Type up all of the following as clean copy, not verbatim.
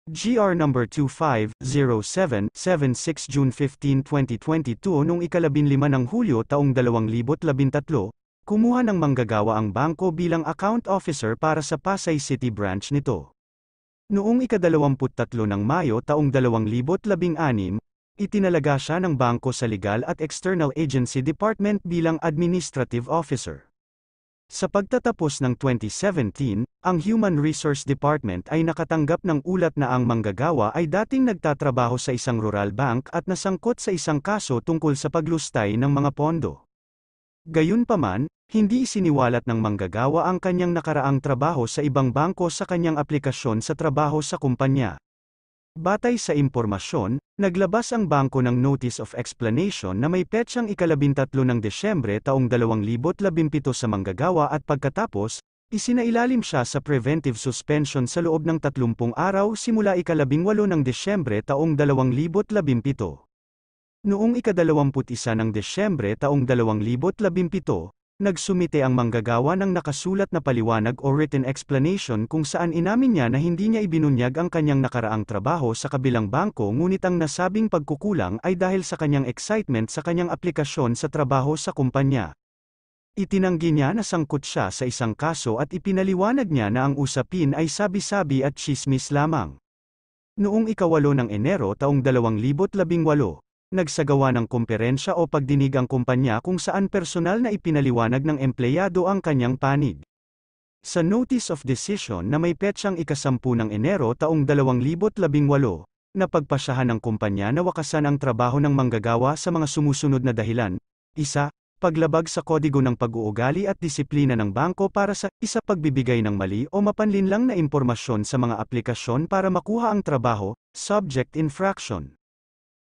GR number 250776 June 15, 2022 noong ika-15 ng Hulyo taong 2013, kumuha ng manggagawa ang bangko bilang account officer para sa Pasay City branch nito. Noong ika-23 ng Mayo taong 2016, itinalaga siya ng bangko sa Legal at External Agency Department bilang Administrative Officer. Sa pagtatapos ng 2017, ang Human Resource Department ay nakatanggap ng ulat na ang manggagawa ay dating nagtatrabaho sa isang rural bank at nasangkot sa isang kaso tungkol sa paglustay ng mga pondo. Gayunpaman, hindi isiniwalat ng manggagawa ang kanyang nakaraang trabaho sa ibang bangko sa kanyang aplikasyon sa trabaho sa kumpanya. Batay sa impormasyon, naglabas ang bangko ng Notice of Explanation na may petsang ika-13 ng Desyembre taong 2017 sa manggagawa at pagkatapos, isinailalim siya sa preventive suspension sa loob ng 30 araw simula ika-18 ng Desyembre taong 2017. Noong ika-21 ng Desyembre taong 2017, nagsumite ang manggagawa ng nakasulat na paliwanag o written explanation kung saan inamin niya na hindi niya ibinunyag ang kanyang nakaraang trabaho sa kabilang bangko ngunit ang nasabing pagkukulang ay dahil sa kanyang excitement sa kanyang aplikasyon sa trabaho sa kumpanya. Itinanggi niya na sangkot siya sa isang kaso at ipinaliwanag niya na ang usapin ay sabi-sabi at tsismis lamang. Noong ika-8 ng Enero taong 2018, nagsagawa ng komperensya o pagdinig ang kumpanya kung saan personal na ipinaliwanag ng empleyado ang kanyang panig. Sa Notice of Decision na may petsang ika-10 ng Enero taong 2018, napagpasyahan ng kumpanya na wakasan ang trabaho ng manggagawa sa mga sumusunod na dahilan. 1. Paglabag sa kodigo ng pag-uugali at disiplina ng bangko para sa pagbibigay ng mali o mapanlinlang na impormasyon sa mga aplikasyon para makuha ang trabaho, subject infraction.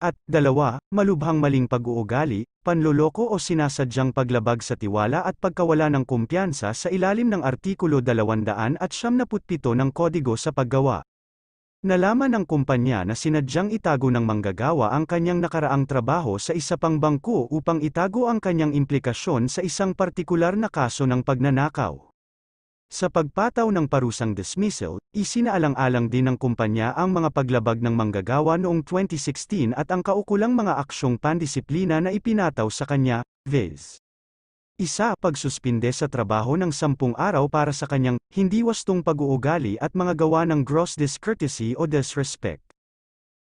At 2. Malubhang maling pag-uugali, panloloko o sinasadyang paglabag sa tiwala at pagkawala ng kumpiyansa sa ilalim ng Artikulo 277 ng Kodigo sa Paggawa. Nalaman ng kumpanya na sinadyang itago ng manggagawa ang kanyang nakaraang trabaho sa isa pang bangko upang itago ang kanyang implikasyon sa isang partikular na kaso ng pagnanakaw. Sa pagpataw ng parusang dismissal, isinaalang-alang din ng kumpanya ang mga paglabag ng manggagawa noong 2016 at ang kaukulang mga aksyong pandisiplina na ipinataw sa kanya, viz. 1. Pagsuspinde sa trabaho ng 10 araw para sa kanyang hindi wastong pag-uugali at mga gawa ng gross discourtesy o disrespect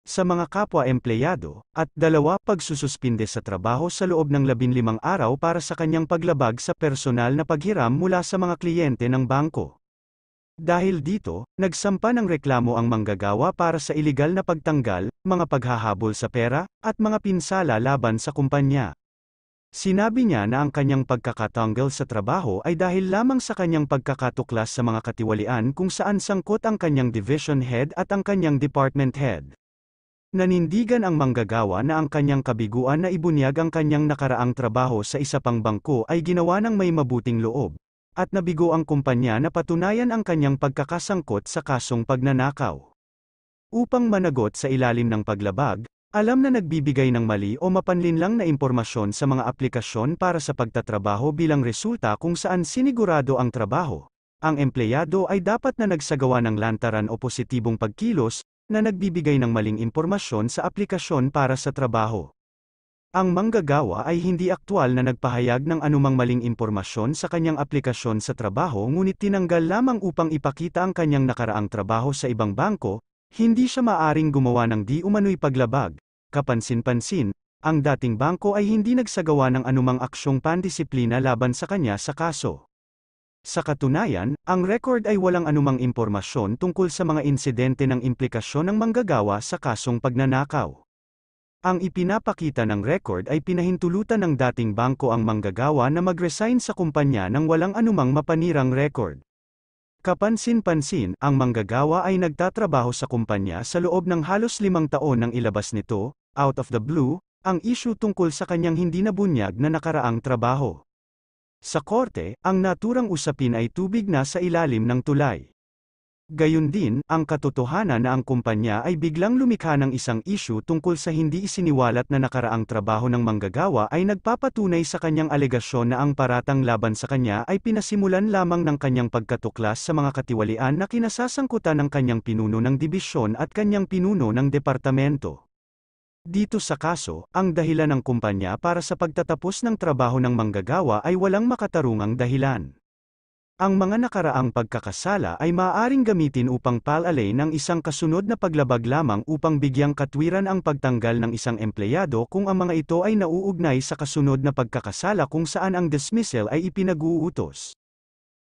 sa mga kapwa-empleyado, at 2. Pagsususpinde sa trabaho sa loob ng 15 araw para sa kanyang paglabag sa personal na paghiram mula sa mga kliyente ng bangko. Dahil dito, nagsampa ng reklamo ang manggagawa para sa iligal na pagtanggal, mga paghahabol sa pera, at mga pinsala laban sa kumpanya. Sinabi niya na ang kanyang pagkakatanggal sa trabaho ay dahil lamang sa kanyang pagkakatuklas sa mga katiwalian kung saan sangkot ang kanyang division head at ang kanyang department head. Nanindigan ang manggagawa na ang kanyang kabiguan na ibunyag ang kanyang nakaraang trabaho sa isa pang bangko ay ginawa ng may mabuting loob, at nabigo ang kumpanya na patunayan ang kanyang pagkakasangkot sa kasong pagnanakaw. Upang managot sa ilalim ng paglabag, alam na nagbibigay ng mali o mapanlinlang na impormasyon sa mga aplikasyon para sa pagtatrabaho bilang resulta kung saan sinigurado ang trabaho, ang empleyado ay dapat na nagsagawa ng lantaran o positibong pagkilos, na nagbibigay ng maling impormasyon sa aplikasyon para sa trabaho. Ang manggagawa ay hindi aktwal na nagpahayag ng anumang maling impormasyon sa kanyang aplikasyon sa trabaho ngunit tinanggal lamang upang ipakita ang kanyang nakaraang trabaho sa ibang bangko, hindi siya maaring gumawa ng di umano'y paglabag. Kapansin-pansin, ang dating bangko ay hindi nagsagawa ng anumang aksyong pandisiplina laban sa kanya sa kaso. Sa katunayan, ang record ay walang anumang impormasyon tungkol sa mga insidente ng implikasyon ng manggagawa sa kasong pagnanakaw. Ang ipinapakita ng record ay pinahintulutan ng dating bangko ang manggagawa na mag-resign sa kumpanya nang walang anumang mapanirang record. Kapansin-pansin, ang manggagawa ay nagtatrabaho sa kumpanya sa loob ng halos 5 taon nang ilabas nito, out of the blue, ang issue tungkol sa kanyang hindi nabunyag na nakaraang trabaho. Sa korte, ang naturang usapin ay tubig na sa ilalim ng tulay. Gayun din, ang katotohanan na ang kumpanya ay biglang lumikha ng isang issue tungkol sa hindi isiniwalat na nakaraang trabaho ng manggagawa ay nagpapatunay sa kanyang alegasyon na ang paratang laban sa kanya ay pinasimulan lamang ng kanyang pagkatuklas sa mga katiwalian na kinasasangkutan ng kanyang pinuno ng dibisyon at kanyang pinuno ng departamento. Dito sa kaso, ang dahilan ng kumpanya para sa pagtatapos ng trabaho ng manggagawa ay walang makatarungang dahilan. Ang mga nakaraang pagkakasala ay maaaring gamitin upang paalalain ng isang kasunod na paglabag lamang upang bigyang katwiran ang pagtanggal ng isang empleyado kung ang mga ito ay nauugnay sa kasunod na pagkakasala kung saan ang dismissal ay ipinag-uutos.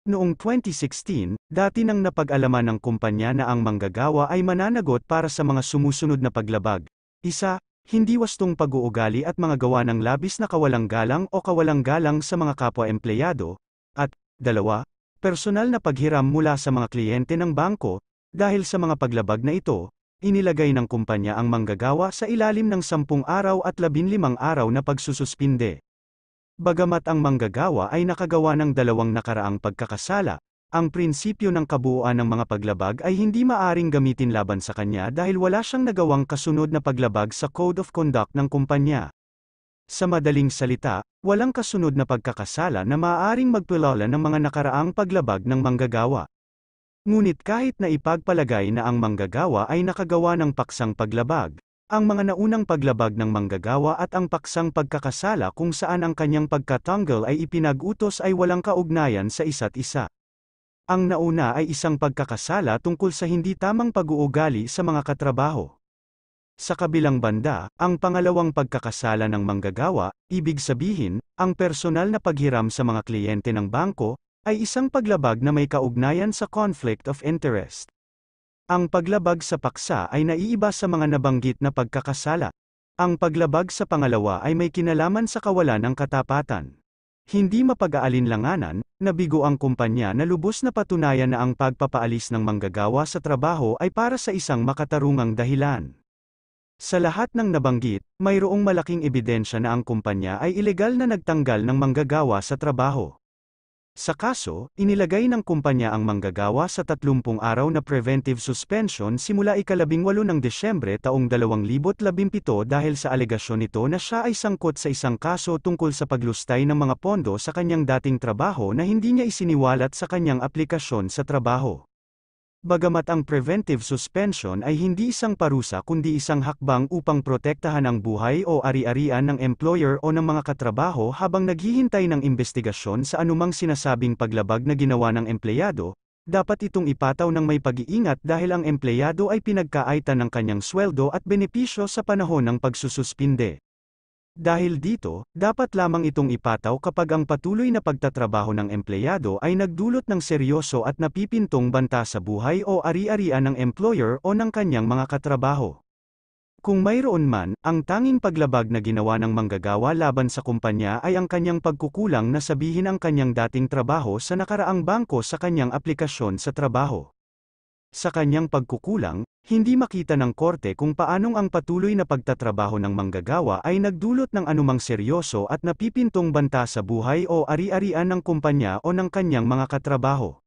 Noong 2016, dati nang napag-alaman ng kumpanya na ang manggagawa ay mananagot para sa mga sumusunod na paglabag. 1. Hindi wastong pag-uugali at mga gawa ng labis na kawalang galang o kawalang galang sa mga kapwa-empleyado. At 2. Personal na paghiram mula sa mga kliyente ng bangko. Dahil sa mga paglabag na ito, inilagay ng kumpanya ang manggagawa sa ilalim ng 10 araw at 15 araw na pagsususpinde. Bagamat ang manggagawa ay nakagawa ng dalawang nakaraang pagkakasala, ang prinsipyo ng kabuuan ng mga paglabag ay hindi maaring gamitin laban sa kanya dahil wala siyang nagawang kasunod na paglabag sa Code of Conduct ng kumpanya. Sa madaling salita, walang kasunod na pagkakasala na maaaring magtulala ng mga nakaraang paglabag ng manggagawa. Ngunit kahit na ipagpalagay na ang manggagawa ay nakagawa ng paksang paglabag, ang mga naunang paglabag ng manggagawa at ang paksang pagkakasala kung saan ang kanyang pagkatanggal ay ipinag-utos ay walang kaugnayan sa isa't isa. Ang nauna ay isang pagkakasala tungkol sa hindi tamang pag-uugali sa mga katrabaho. Sa kabilang banda, ang pangalawang pagkakasala ng manggagawa, ibig sabihin, ang personal na paghiram sa mga kliyente ng bangko, ay isang paglabag na may kaugnayan sa conflict of interest. Ang paglabag sa paksa ay naiiba sa mga nabanggit na pagkakasala. Ang paglabag sa pangalawa ay may kinalaman sa kawalan ng katapatan. Hindi mapag-aalinlanganan, nabigo ang kumpanya na lubos na patunayan na ang pagpapaalis ng manggagawa sa trabaho ay para sa isang makatarungang dahilan. Sa lahat ng nabanggit, mayroong malaking ebidensya na ang kumpanya ay ilegal na nagtanggal ng manggagawa sa trabaho. Sa kaso, inilagay ng kumpanya ang manggagawa sa 30 araw na preventive suspension simula ika-18 ng Desyembre taong 2017 dahil sa alegasyon nito na siya ay sangkot sa isang kaso tungkol sa paglustay ng mga pondo sa kanyang dating trabaho na hindi niya isiniwalat sa kanyang aplikasyon sa trabaho. Bagamat ang preventive suspension ay hindi isang parusa kundi isang hakbang upang protektahan ang buhay o ari-arian ng employer o ng mga katrabaho habang naghihintay ng investigasyon sa anumang sinasabing paglabag na ginawa ng empleyado, dapat itong ipataw ng may pag-iingat dahil ang empleyado ay pinagkaaitan ng kanyang sweldo at benepisyo sa panahon ng pagsususpinde. Dahil dito, dapat lamang itong ipataw kapag ang patuloy na pagtatrabaho ng empleyado ay nagdulot ng seryoso at napipintong banta sa buhay o ari-arian ng employer o ng kanyang mga katrabaho. Kung mayroon man, ang tanging paglabag na ginawa ng manggagawa laban sa kumpanya ay ang kanyang pagkukulang na sabihin ang kanyang dating trabaho sa nakaraang bangko sa kanyang aplikasyon sa trabaho. Sa kanyang pagkukulang, hindi makita ng korte kung paanong ang patuloy na pagtatrabaho ng manggagawa ay nagdulot ng anumang seryoso at napipintong banta sa buhay o ari-arian ng kumpanya o ng kanyang mga katrabaho.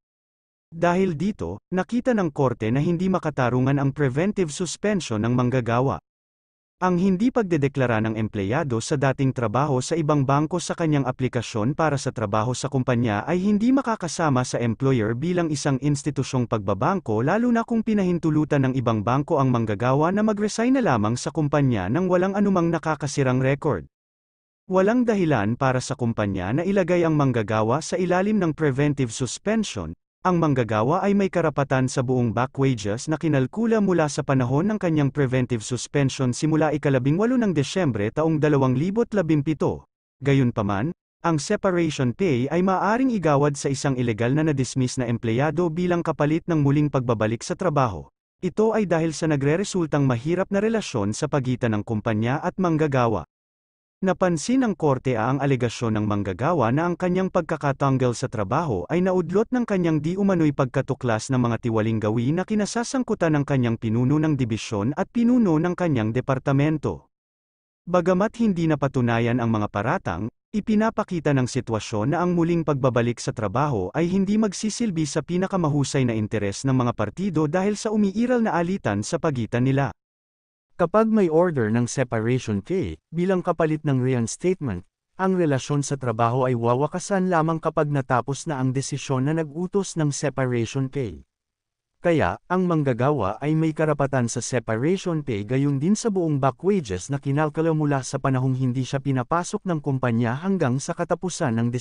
Dahil dito, nakita ng korte na hindi makatarungan ang preventive suspension ng manggagawa. Ang hindi pagdedeklara ng empleyado sa dating trabaho sa ibang bangko sa kanyang aplikasyon para sa trabaho sa kumpanya ay hindi makakasama sa employer bilang isang institusyong pagbabangko lalo na kung pinahintulutan ng ibang bangko ang manggagawa na mag-resign na lamang sa kumpanya nang walang anumang nakakasirang record. Walang dahilan para sa kumpanya na ilagay ang manggagawa sa ilalim ng preventive suspension. Ang manggagawa ay may karapatan sa buong back wages na kinalkula mula sa panahon ng kanyang preventive suspension simula ika-18 ng Desyembre taong 2017. Gayunpaman, ang separation pay ay maaaring igawad sa isang ilegal na na-dismiss na empleyado bilang kapalit ng muling pagbabalik sa trabaho. Ito ay dahil sa nagreresultang mahirap na relasyon sa pagitan ng kumpanya at manggagawa. Napansin ng korte ang alegasyon ng manggagawa na ang kanyang pagkakatanggal sa trabaho ay naudlot ng kanyang di umano'y pagkatuklas ng mga tiwaling gawi na kinasasangkutan ng kanyang pinuno ng dibisyon at pinuno ng kanyang departamento. Bagamat hindi napatunayan ang mga paratang, Ipinapakita ng sitwasyon na ang muling pagbabalik sa trabaho ay hindi magsisilbi sa pinakamahusay na interes ng mga partido dahil sa umiiral na alitan sa pagitan nila. Kapag may order ng separation pay, bilang kapalit ng reinstatement, ang relasyon sa trabaho ay wawakasan lamang kapag natapos na ang desisyon na nag-utos ng separation pay. Kaya, ang manggagawa ay may karapatan sa separation pay gayon din sa buong back wages na kinalkula mula sa panahong hindi siya pinapasok ng kumpanya hanggang sa katapusan ng